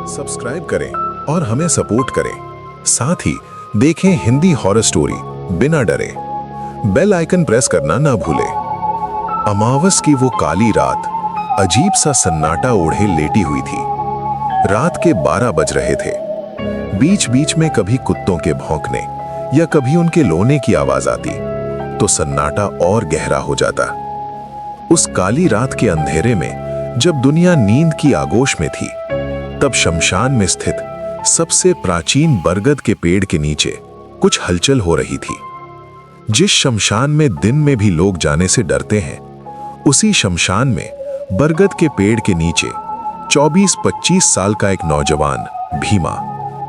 Subscribe करें और हमें सपोर्ट करें। साथ ही देखें हिंदी हॉरर स्टोरी बिना डरे। बेल आइकन प्रेस करना ना भूलें। अमावस की वो काली रात अजीब सा सन्नाटा ओढ़े लेटी हुई थी। रात के 12 बज रहे थे। बीच बीच में कभी कुत्तों के भौंकने या कभी उनके लोने की आवाज आती तो सन्नाटा और गहरा हो जाता। उस काली रात के अंधेरे में जब दुनिया नींद की आगोश में थी, तब शमशान में स्थित सबसे प्राचीन बरगद के पेड़ के नीचे कुछ हलचल हो रही थी। जिस शमशान में दिन में भी लोग जाने से डरते हैं, उसी शमशान में बरगद के पेड़ के नीचे 24-25 साल का एक नौजवान भीमा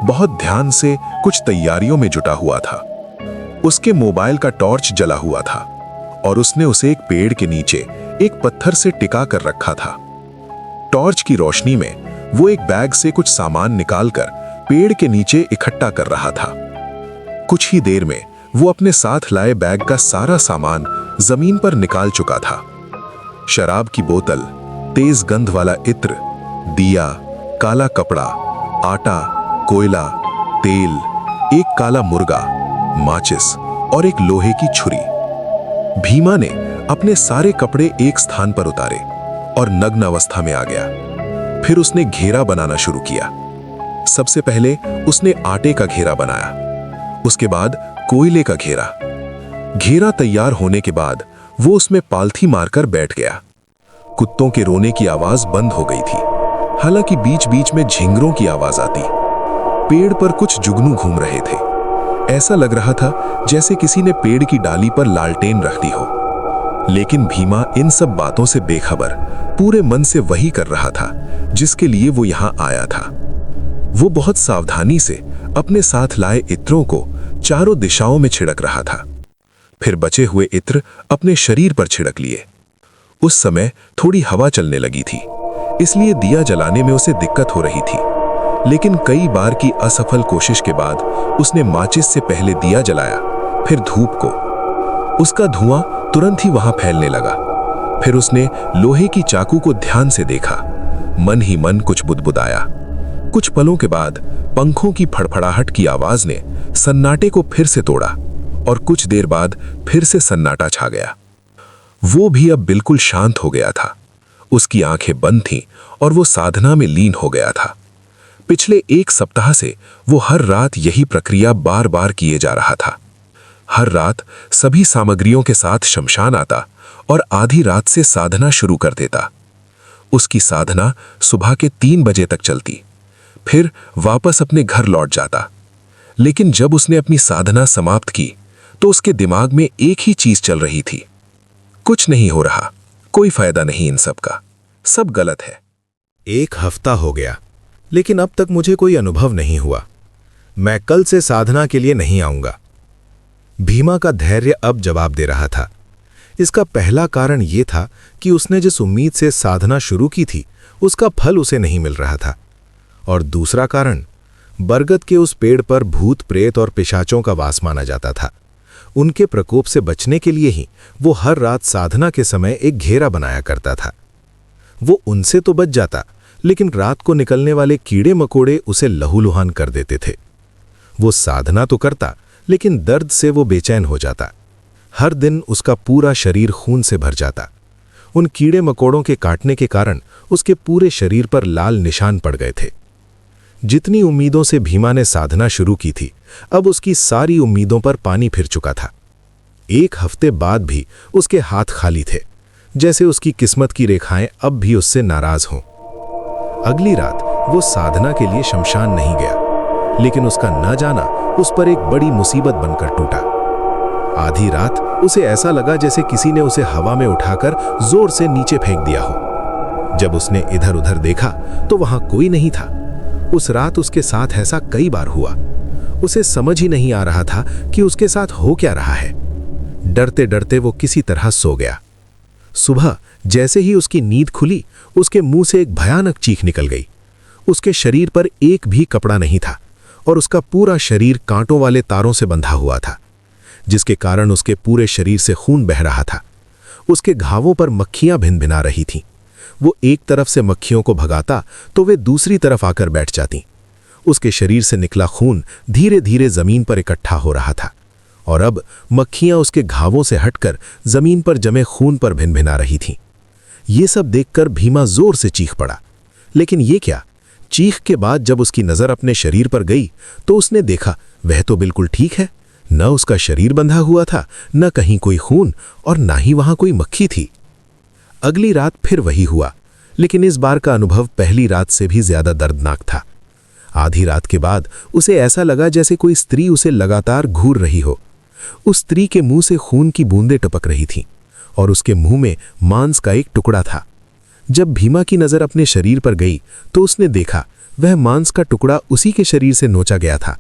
बहुत ध्यान से कुछ तैयारियों में जुटा हुआ था। उसके मोबाइल का टॉर्च जला हुआ था और उसने उसे एक पेड़ के नीचे एक पत्थर से टिका कर रखा था। टॉर्च की रोशनी में वो एक बैग से कुछ सामान निकालकर पेड़ के नीचे इकट्ठा कर रहा था। कुछ ही देर में वो अपने साथ लाए बैग का सारा सामान जमीन पर निकाल चुका था। शराब की बोतल, तेज गंध वाला इत्र, दिया, काला कपड़ा, आटा, कोयला, तेल, एक काला मुर्गा, माचिस और एक लोहे की छुरी। भीमा ने अपने सारे कपड़े एक स्थान पर उतारे और नग्न अवस्था में आ गया। फिर उसने घेरा बनाना शुरू किया। सबसे पहले उसने आटे का घेरा बनाया, उसके बाद कोयले का घेरा। घेरा तैयार होने के बाद वो उसमें पालथी मारकर बैठ गया। कुत्तों के रोने की आवाज बंद हो गई थी, हालांकि बीच बीच में झिंगरों की आवाज आती। पेड़ पर कुछ जुगनू घूम रहे थे। ऐसा लग रहा था जैसे किसी ने पेड़ की डाली पर लालटेन रख दी हो। लेकिन भीमा इन सब बातों से बेखबर पूरे मन से वही कर रहा था जिसके लिए वो यहां आया था। वो बहुत सावधानी से अपने साथ लाए इत्रों को चारों दिशाओं में छिड़क रहा था। फिर बचे हुए इत्र अपने शरीर पर छिड़क लिए। उस समय थोड़ी हवा चलने लगी थी, इसलिए दिया जलाने में उसे दिक्कत हो रही थी। लेकिन कई बार की असफल कोशिश के बाद उसने माचिस से पहले दिया जलाया, फिर धूप को। उसका धुआं तुरंत ही वहां फैलने लगा। फिर उसने लोहे की चाकू को ध्यान से देखा। मन ही मन कुछ बुदबुदाया। कुछ पलों के बाद पंखों की फड़फड़ाहट की आवाज ने सन्नाटे को फिर से तोड़ा और कुछ देर बाद फिर से सन्नाटा छा गया। वो भी अब बिल्कुल शांत हो गया था। उसकी आंखें बंद थीं और वो साधना में लीन हो गया था। पिछले 1 सप्ताह से वो हर रात यही प्रक्रिया बार बार किए जा रहा था। हर रात सभी सामग्रियों के साथ शमशान आता और आधी रात से साधना शुरू कर देता। उसकी साधना सुबह के 3 बजे तक चलती, फिर वापस अपने घर लौट जाता। लेकिन जब उसने अपनी साधना समाप्त की तो उसके दिमाग में एक ही चीज चल रही थी, कुछ नहीं हो रहा, कोई फायदा नहीं इन सब का, सब गलत है। 1 हफ्ता हो गया, लेकिन अब तक मुझे कोई अनुभव नहीं हुआ। मैं कल से साधना के लिए नहीं आऊंगा। भीमा का धैर्य अब जवाब दे रहा था। इसका पहला कारण यह था कि उसने जिस उम्मीद से साधना शुरू की थी, उसका फल उसे नहीं मिल रहा था। और दूसरा कारण, बरगद के उस पेड़ पर भूत प्रेत और पिशाचों का वास माना जाता था। उनके प्रकोप से बचने के लिए ही वो हर रात साधना के समय एक घेरा बनाया करता था। वो उनसे तो बच जाता, लेकिन रात को निकलने वाले कीड़े मकोड़े उसे लहूलुहान कर देते थे। वो साधना तो करता, लेकिन दर्द से वो बेचैन हो जाता। हर दिन उसका पूरा शरीर खून से भर जाता। उन कीड़े मकोड़ों के काटने के कारण उसके पूरे शरीर पर लाल निशान पड़ गए थे। जितनी उम्मीदों से भीमा ने साधना शुरू की थी, अब उसकी सारी उम्मीदों पर पानी फिर चुका था। 1 हफ्ते बाद भी उसके हाथ खाली थे, जैसे उसकी किस्मत की रेखाएं अब भी उससे नाराज हों। अगली रात वो साधना के लिए शमशान नहीं गया, लेकिन उसका न जाना उस पर एक बड़ी मुसीबत बनकर टूटा। आधी रात उसे ऐसा लगा जैसे किसी ने उसे हवा में उठाकर जोर से नीचे फेंक दिया हो। जब उसने इधर उधर देखा तो वहां कोई नहीं था। उस रात उसके साथ ऐसा कई बार हुआ। उसे समझ ही नहीं आ रहा था कि उसके साथ हो क्या रहा है। डरते डरते वो किसी तरह सो गया। सुबह जैसे ही उसकी नींद खुली, उसके मुंह से एक भयानक चीख निकल गई। उसके शरीर पर एक भी कपड़ा नहीं था और उसका पूरा शरीर कांटों वाले तारों से बंधा हुआ था, जिसके कारण उसके पूरे शरीर से खून बह रहा था। उसके घावों पर मक्खियां भिनभिना रही थीं। वो एक तरफ से मक्खियों को भगाता तो वे दूसरी तरफ आकर बैठ जातीं। उसके शरीर से निकला खून धीरे धीरे जमीन पर इकट्ठा हो रहा था और अब मक्खियां उसके घावों से हटकर जमीन पर जमे खून पर भिनभिना रही थीं। ये सब देखकर भीमा जोर से चीख पड़ा। लेकिन ये क्या? चीख के बाद जब उसकी नजर अपने शरीर पर गई तो उसने देखा वह तो बिल्कुल ठीक है। न उसका शरीर बंधा हुआ था, न कहीं कोई खून और न ही वहां कोई मक्खी थी। अगली रात फिर वही हुआ, लेकिन इस बार का अनुभव पहली रात से भी ज्यादा दर्दनाक था। आधी रात के बाद उसे ऐसा लगा जैसे कोई स्त्री उसे लगातार घूर रही हो। उस स्त्री के मुंह से खून की बूंदें टपक रही थीं और उसके मुंह में मांस का एक टुकड़ा था। जब भीमा की नजर अपने शरीर पर गई तो उसने देखा वह मांस का टुकड़ा उसी के शरीर से नोचा गया था,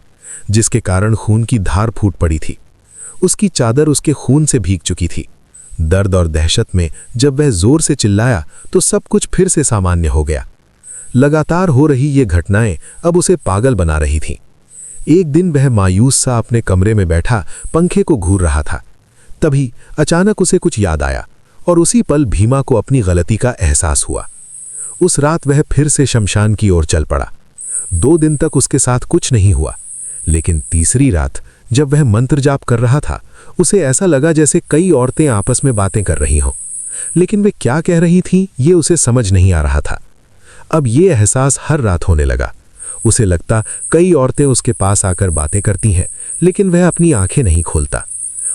जिसके कारण खून की धार फूट पड़ी थी। उसकी चादर उसके खून से भीग चुकी थी। दर्द और दहशत में जब वह जोर से चिल्लाया तो सब कुछ फिर से सामान्य हो गया। लगातार हो रही ये घटनाएं अब उसे पागल बना रही थीं। एक दिन वह मायूस सा अपने कमरे में बैठा पंखे को घूर रहा था। तभी अचानक उसे कुछ याद आया और उसी पल भीमा को अपनी गलती का एहसास हुआ। उस रात वह फिर से शमशान की ओर चल पड़ा। 2 दिन तक उसके साथ कुछ नहीं हुआ, लेकिन तीसरी रात जब वह मंत्र जाप कर रहा था उसे ऐसा लगा जैसे कई औरतें आपस में बातें कर रही हों, लेकिन वे क्या कह रही थीं ये उसे समझ नहीं आ रहा था। अब ये एहसास हर रात होने लगा। उसे लगता कई औरतें उसके पास आकर बातें करती हैं, लेकिन वह अपनी आंखें नहीं खोलता।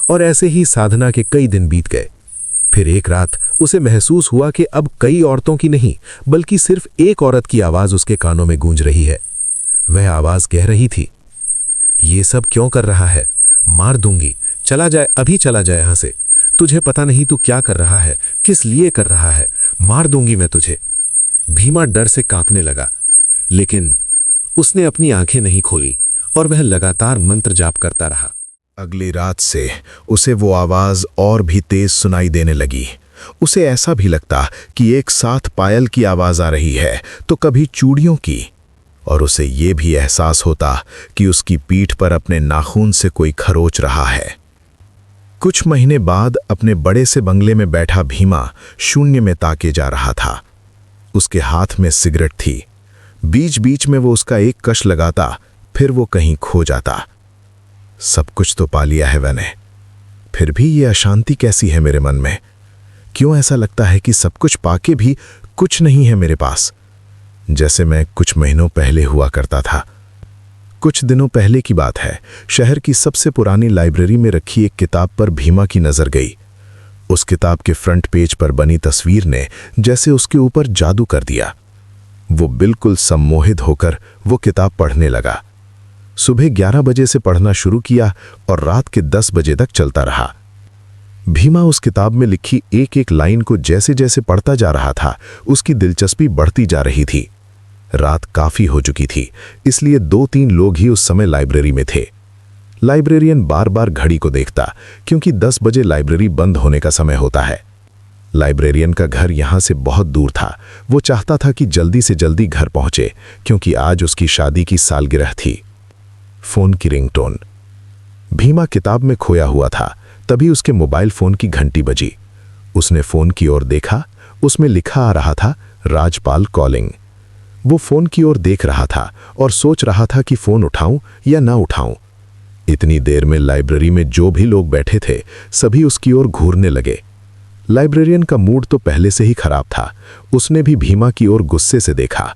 और ऐसे ही साधना के कई दिन बीत गए। फिर एक रात उसे महसूस हुआ कि अब कई औरतों की नहीं बल्कि सिर्फ एक औरत की आवाज उसके कानों में गूंज रही है। वह आवाज कह रही थी, ये सब क्यों कर रहा है? मार दूंगी, चला जाए, अभी चला जाए यहां से। तुझे पता नहीं तू क्या कर रहा है, किस लिए कर रहा है, मार दूंगी मैं तुझे। भीमा डर से कांपने लगा, लेकिन उसने अपनी आंखें नहीं खोली और वह लगातार मंत्र जाप करता रहा। अगली रात से उसे वो आवाज और भी तेज सुनाई देने लगी। उसे ऐसा भी लगता कि एक साथ पायल की आवाज आ रही है तो कभी चूड़ियों की, और उसे ये भी एहसास होता कि उसकी पीठ पर अपने नाखून से कोई खरोच रहा है। कुछ महीने बाद अपने बड़े से बंगले में बैठा भीमा शून्य में ताके जा रहा था। उसके हाथ में सिगरेट थी। बीच बीच में वो उसका एक कश लगाता, फिर वो कहीं खो जाता। सब कुछ तो पा लिया है मैंने, फिर भी ये अशांति कैसी है मेरे मन में? क्यों ऐसा लगता है कि सब कुछ पाके भी कुछ नहीं है मेरे पास, जैसे मैं कुछ महीनों पहले हुआ करता था। कुछ दिनों पहले की बात है। शहर की सबसे पुरानी लाइब्रेरी में रखी एक किताब पर भीमा की नजर गई। उस किताब के फ्रंट पेज पर बनी तस्वीर ने जैसे उसके ऊपर जादू कर दिया। वो बिल्कुल सम्मोहित होकर वो किताब पढ़ने लगा। सुबह 11 बजे से पढ़ना शुरू किया और रात के 10 बजे तक चलता रहा। भीमा उस किताब में लिखी एक एक लाइन को जैसे जैसे पढ़ता जा रहा था, उसकी दिलचस्पी बढ़ती जा रही थी। रात काफी हो चुकी थी, इसलिए 2-3 लोग ही उस समय लाइब्रेरी में थे। लाइब्रेरियन बार बार घड़ी को देखता, क्योंकि 10 बजे लाइब्रेरी बंद होने का समय होता है। लाइब्रेरियन का घर यहां से बहुत दूर था। वो चाहता था कि जल्दी से जल्दी घर पहुंचे, क्योंकि आज उसकी शादी की सालगिरह थी। फोन की रिंगटोन। भीमा किताब में खोया हुआ था, तभी उसके मोबाइल फोन की घंटी बजी। उसने फोन की ओर देखा, उसमें लिखा आ रहा था राजपाल कॉलिंग। वो फोन की ओर देख रहा था और सोच रहा था कि फोन उठाऊं या ना उठाऊं। इतनी देर में लाइब्रेरी में जो भी लोग बैठे थे सभी उसकी ओर घूरने लगे। लाइब्रेरियन का मूड तो पहले से ही खराब था। उसने भी भीमा की ओर गुस्से से देखा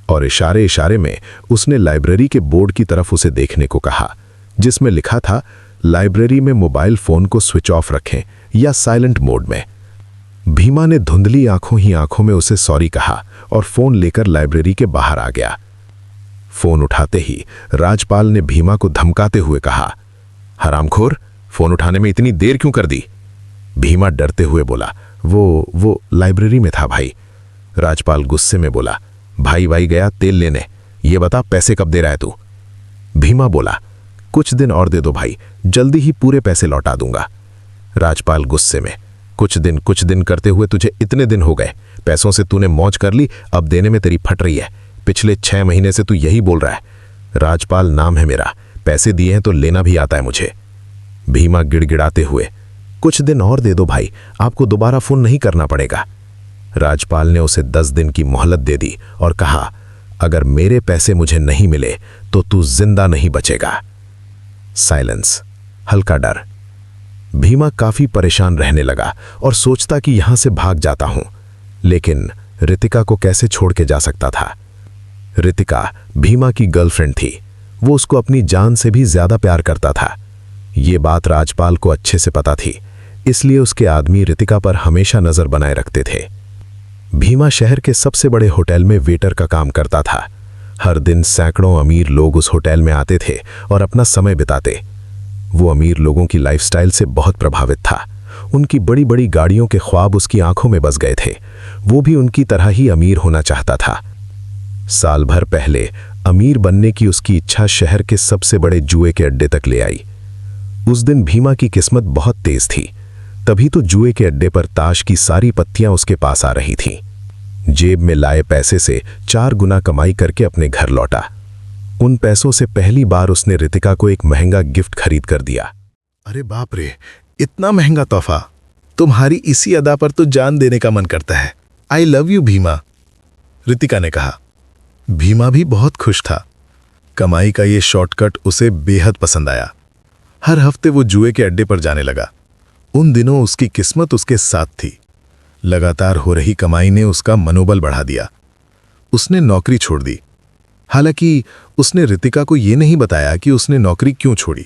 और इशारे इशारे में उसने लाइब्रेरी के बोर्ड की तरफ उसे देखने को कहा, जिसमें लिखा था लाइब्रेरी में मोबाइल फोन को स्विच ऑफ रखें या साइलेंट मोड में। भीमा ने धुंधली आंखों ही आंखों में उसे सॉरी कहा और फोन लेकर लाइब्रेरी के बाहर आ गया। फोन उठाते ही राजपाल ने भीमा को धमकाते हुए कहा, हरामखोर, फोन उठाने में इतनी देर क्यों कर दी? भीमा डरते हुए बोला, वो लाइब्रेरी में था भाई। राजपाल गुस्से में बोला, भाई गया तेल लेने, ये बता पैसे कब दे रहा है तू? भीमा बोला, कुछ दिन और दे दो भाई, जल्दी ही पूरे पैसे लौटा दूंगा। राजपाल गुस्से में, कुछ दिन करते हुए तुझे इतने दिन हो गए, पैसों से तूने मौज कर ली, अब देने में तेरी फट रही है। पिछले 6 महीने से तू यही बोल रहा है। राजपाल नाम है मेरा, पैसे दिए हैं तो लेना भी आता है मुझे। भीमा गिड़गिड़ाते हुए, कुछ दिन और दे दो भाई, आपको दोबारा फोन नहीं करना पड़ेगा। राजपाल ने उसे 10 दिन की मोहलत दे दी और कहा, अगर मेरे पैसे मुझे नहीं मिले तो तू जिंदा नहीं बचेगा। साइलेंस, हल्का डर। भीमा काफी परेशान रहने लगा और सोचता कि यहां से भाग जाता हूं, लेकिन रितिका को कैसे छोड़ के जा सकता था। रितिका भीमा की गर्लफ्रेंड थी। वो उसको अपनी जान से भी ज्यादा प्यार करता था। ये बात राजपाल को अच्छे से पता थी, इसलिए उसके आदमी रितिका पर हमेशा नजर बनाए रखते थे। भीमा शहर के सबसे बड़े होटल में वेटर का काम करता था। हर दिन सैकड़ों अमीर लोग उस होटल में आते थे और अपना समय बिताते। वो अमीर लोगों की लाइफस्टाइल से बहुत प्रभावित था। उनकी बड़ी बड़ी गाड़ियों के ख्वाब उसकी आंखों में बस गए थे। वो भी उनकी तरह ही अमीर होना चाहता था। साल भर पहले अमीर बनने की उसकी इच्छा शहर के सबसे बड़े जुए के अड्डे तक ले आई। उस दिन भीमा की किस्मत बहुत तेज थी। तभी तो जुए के अड्डे पर ताश की सारी पत्तियां उसके पास आ रही थीं। जेब में लाए पैसे से 4 गुना कमाई करके अपने घर लौटा। उन पैसों से पहली बार उसने रितिका को एक महंगा गिफ्ट खरीद कर दिया। अरे बाप रे, इतना महंगा तोहफा! तुम्हारी इसी अदा पर तो जान देने का मन करता है। I love you Bhima, Ritika ने कहा। भीमा भी बहुत खुश था। कमाई का ये शॉर्टकट उसे बेहद पसंद आया। हर हफ्ते वो जुए के अड्डे पर जाने लगा। उन दिनों उसकी किस्मत उसके साथ थी। लगातार हो रही कमाई ने उसका मनोबल बढ़ा दिया। उसने नौकरी छोड़ दी। हालांकि उसने रितिका को यह नहीं बताया कि उसने नौकरी क्यों छोड़ी।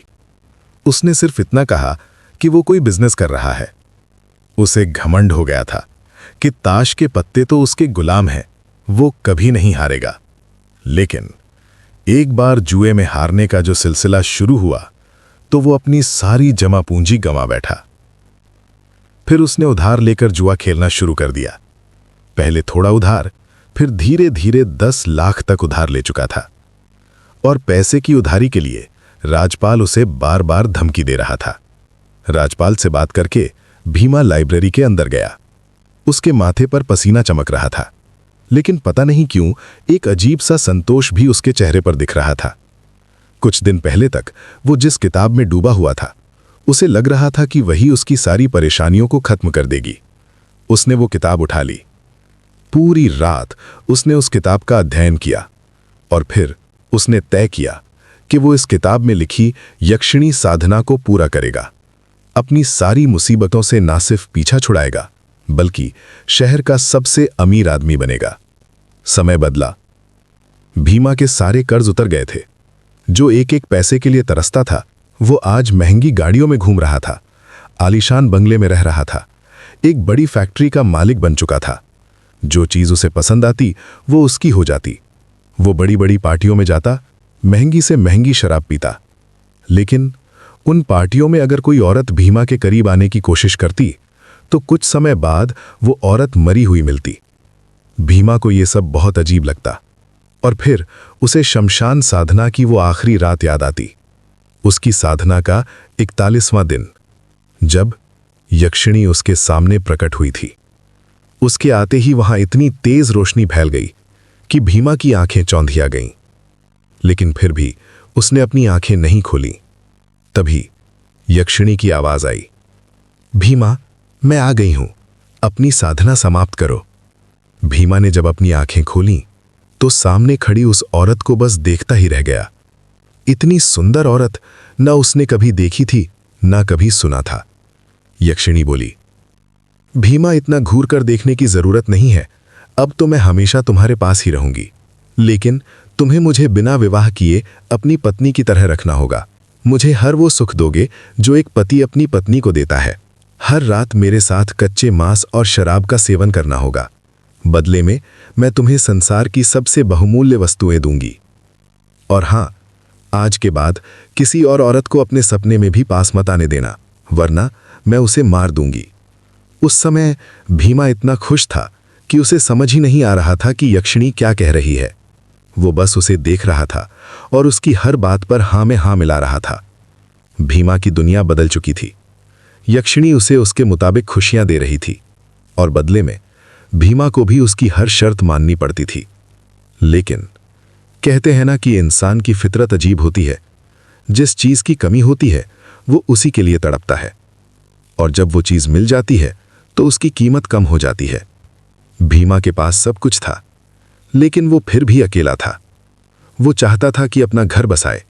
उसने सिर्फ इतना कहा कि वो कोई बिजनेस कर रहा है। उसे घमंड हो गया था कि ताश के पत्ते तो उसके गुलाम हैं, वो कभी नहीं हारेगा। लेकिन एक बार जुए में हारने का जो सिलसिला शुरू हुआ तो वो अपनी सारी जमा पूंजी गंवा बैठा। फिर उसने उधार लेकर जुआ खेलना शुरू कर दिया। पहले थोड़ा उधार, फिर धीरे धीरे 10 लाख तक उधार ले चुका था। और पैसे की उधारी के लिए राजपाल उसे बार बार धमकी दे रहा था। राजपाल से बात करके भीमा लाइब्रेरी के अंदर गया। उसके माथे पर पसीना चमक रहा था, लेकिन पता नहीं क्यों एक अजीब सा संतोष भी उसके चेहरे पर दिख रहा था। कुछ दिन पहले तक वो जिस किताब में डूबा हुआ था, उसे लग रहा था कि वही उसकी सारी परेशानियों को खत्म कर देगी। उसने वो किताब उठा ली। पूरी रात उसने उस किताब का अध्ययन किया और फिर उसने तय किया कि वो इस किताब में लिखी यक्षिणी साधना को पूरा करेगा। अपनी सारी मुसीबतों से ना सिर्फ पीछा छुड़ाएगा, बल्कि शहर का सबसे अमीर आदमी बनेगा। समय बदला। भीमा के सारे कर्ज उतर गए थे। जो एक एक पैसे के लिए तरसता था, वो आज महंगी गाड़ियों में घूम रहा था, आलीशान बंगले में रह रहा था, एक बड़ी फैक्ट्री का मालिक बन चुका था। जो चीज उसे पसंद आती वो उसकी हो जाती। वो बड़ी बड़ी पार्टियों में जाता, महंगी से महंगी शराब पीता। लेकिन उन पार्टियों में अगर कोई औरत भीमा के करीब आने की कोशिश करती तो कुछ समय बाद वो औरत मरी हुई मिलती। भीमा को ये सब बहुत अजीब लगता और फिर उसे शमशान साधना की वो आखिरी रात याद आती। उसकी साधना का 41वां दिन, जब यक्षिणी उसके सामने प्रकट हुई थी। उसके आते ही वहां इतनी तेज रोशनी फैल गई कि भीमा की आंखें चौंधिया गईं। लेकिन फिर भी उसने अपनी आंखें नहीं खोली। तभी यक्षिणी की आवाज आई, भीमा, मैं आ गई हूं, अपनी साधना समाप्त करो। भीमा ने जब अपनी आंखें खोलीं तो सामने खड़ी उस औरत को बस देखता ही रह गया। इतनी सुंदर औरत न उसने कभी देखी थी, न कभी सुना था। यक्षिणी बोली, भीमा, इतना घूर कर देखने की जरूरत नहीं है। अब तो मैं हमेशा तुम्हारे पास ही रहूंगी, लेकिन तुम्हें मुझे बिना विवाह किए अपनी पत्नी की तरह रखना होगा। मुझे हर वो सुख दोगे जो एक पति अपनी पत्नी को देता है। हर रात मेरे साथ कच्चे मांस और शराब का सेवन करना होगा। बदले में मैं तुम्हें संसार की सबसे बहुमूल्य वस्तुएं दूंगी। और हां, आज के बाद किसी और औरत को अपने सपने में भी पास मत आने देना, वरना मैं उसे मार दूंगी। उस समय भीमा इतना खुश था कि उसे समझ ही नहीं आ रहा था कि यक्षिणी क्या कह रही है। वो बस उसे देख रहा था और उसकी हर बात पर हां में हां मिला रहा था। भीमा की दुनिया बदल चुकी थी। यक्षिणी उसे उसके मुताबिक खुशियां दे रही थी और बदले में भीमा को भी उसकी हर शर्त माननी पड़ती थी। लेकिन कहते हैं ना कि इंसान की फितरत अजीब होती है। जिस चीज की कमी होती है वो उसी के लिए तड़पता है, और जब वो चीज मिल जाती है तो उसकी कीमत कम हो जाती है। भीमा के पास सब कुछ था, लेकिन वो फिर भी अकेला था। वो चाहता था कि अपना घर बसाए,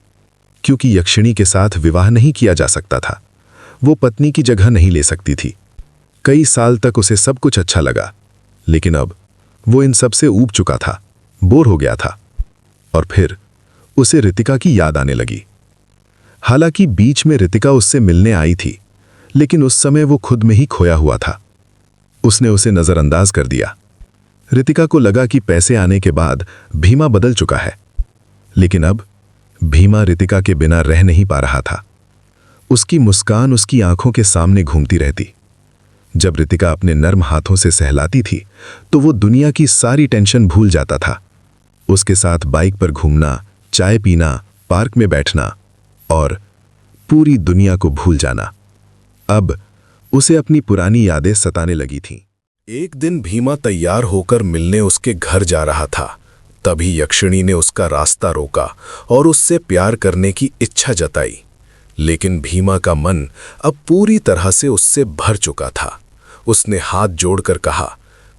क्योंकि यक्षिणी के साथ विवाह नहीं किया जा सकता था। वो पत्नी की जगह नहीं ले सकती थी। कई साल तक उसे सब कुछ अच्छा लगा, लेकिन अब वो इन सब से ऊब चुका था, बोर हो गया था। और फिर उसे रितिका की याद आने लगी। हालांकि बीच में रितिका उससे मिलने आई थी, लेकिन उस समय वो खुद में ही खोया हुआ था। उसने उसे नजरअंदाज कर दिया। रितिका को लगा कि पैसे आने के बाद भीमा बदल चुका है, लेकिन अब भीमा रितिका के बिना रह नहीं पा रहा था। उसकी मुस्कान उसकी आंखों के सामने घूमती रहती। जब रितिका अपने नर्म हाथों से सहलाती थी तो वो दुनिया की सारी टेंशन भूल जाता था। उसके साथ बाइक पर घूमना, चाय पीना, पार्क में बैठना और पूरी दुनिया को भूल जाना। अब उसे अपनी पुरानी यादें सताने लगी थीं। एक दिन भीमा तैयार होकर मिलने उसके घर जा रहा था। तभी यक्षिणी ने उसका रास्ता रोका और उससे प्यार करने की इच्छा जताई। लेकिन भीमा का मन अब पूरी तरह से उससे भर चुका था। उसने हाथ जोड़कर कहा,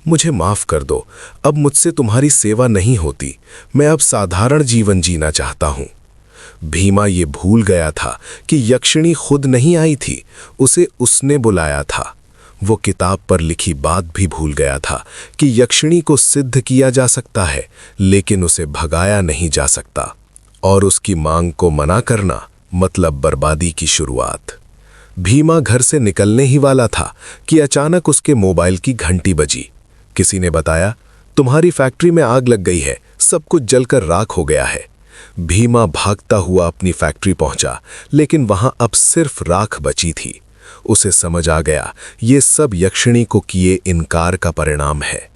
मुझे माफ कर दो, अब मुझसे तुम्हारी सेवा नहीं होती। मैं अब साधारण जीवन जीना चाहता हूं। भीमा ये भूल गया था कि यक्षिणी खुद नहीं आई थी, उसे उसने बुलाया था। वो किताब पर लिखी बात भी भूल गया था कि यक्षिणी को सिद्ध किया जा सकता है, लेकिन उसे भगाया नहीं जा सकता। और उसकी मांग को मना करना मतलब बर्बादी की शुरुआत। भीमा घर से निकलने ही वाला था कि अचानक उसके मोबाइल की घंटी बजी। किसी ने बताया, तुम्हारी फैक्ट्री में आग लग गई है, सब कुछ जलकर राख हो गया है। भीमा भागता हुआ अपनी फैक्ट्री पहुंचा, लेकिन वहां अब सिर्फ राख बची थी। उसे समझ आ गया ये सब यक्षिणी को किए इनकार का परिणाम है।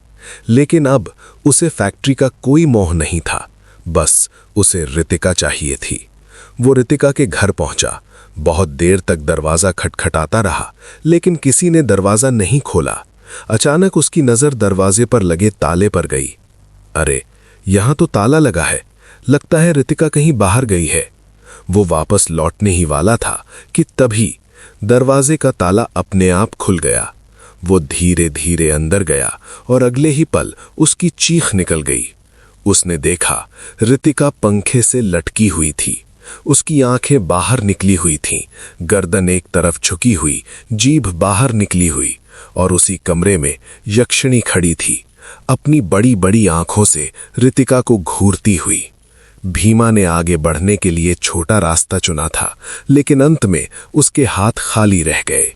लेकिन अब उसे फैक्ट्री का कोई मोह नहीं था, बस उसे रितिका चाहिए थी। वो रितिका के घर पहुंचा। बहुत देर तक दरवाजा खटखटाता रहा, लेकिन किसी ने दरवाजा नहीं खोला। अचानक उसकी नजर दरवाजे पर लगे ताले पर गई। अरे, यहां तो ताला लगा है, लगता है रितिका कहीं बाहर गई है। वो वापस लौटने ही वाला था कि तभी दरवाजे का ताला अपने आप खुल गया। वो धीरे धीरे अंदर गया और अगले ही पल उसकी चीख निकल गई। उसने देखा रितिका पंखे से लटकी हुई थी। उसकी आंखें बाहर निकली हुई थीं, गर्दन एक तरफ झुकी हुई, जीभ बाहर निकली हुई, और उसी कमरे में यक्षिणी खड़ी थी, अपनी बड़ी बड़ी आंखों से रितिका को घूरती हुई। भीमा ने आगे बढ़ने के लिए छोटा रास्ता चुना था, लेकिन अंत में उसके हाथ खाली रह गए।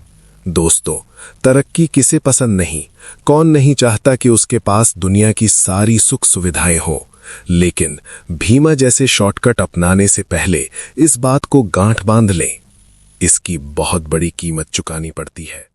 दोस्तों, तरक्की किसे पसंद नहीं? कौन नहीं चाहता कि उसके पास दुनिया की सारी सुख सुविधाएं हो? लेकिन भीमा जैसे शॉर्टकट अपनाने से पहले इस बात को गांठ बांध लें, इसकी बहुत बड़ी कीमत चुकानी पड़ती है।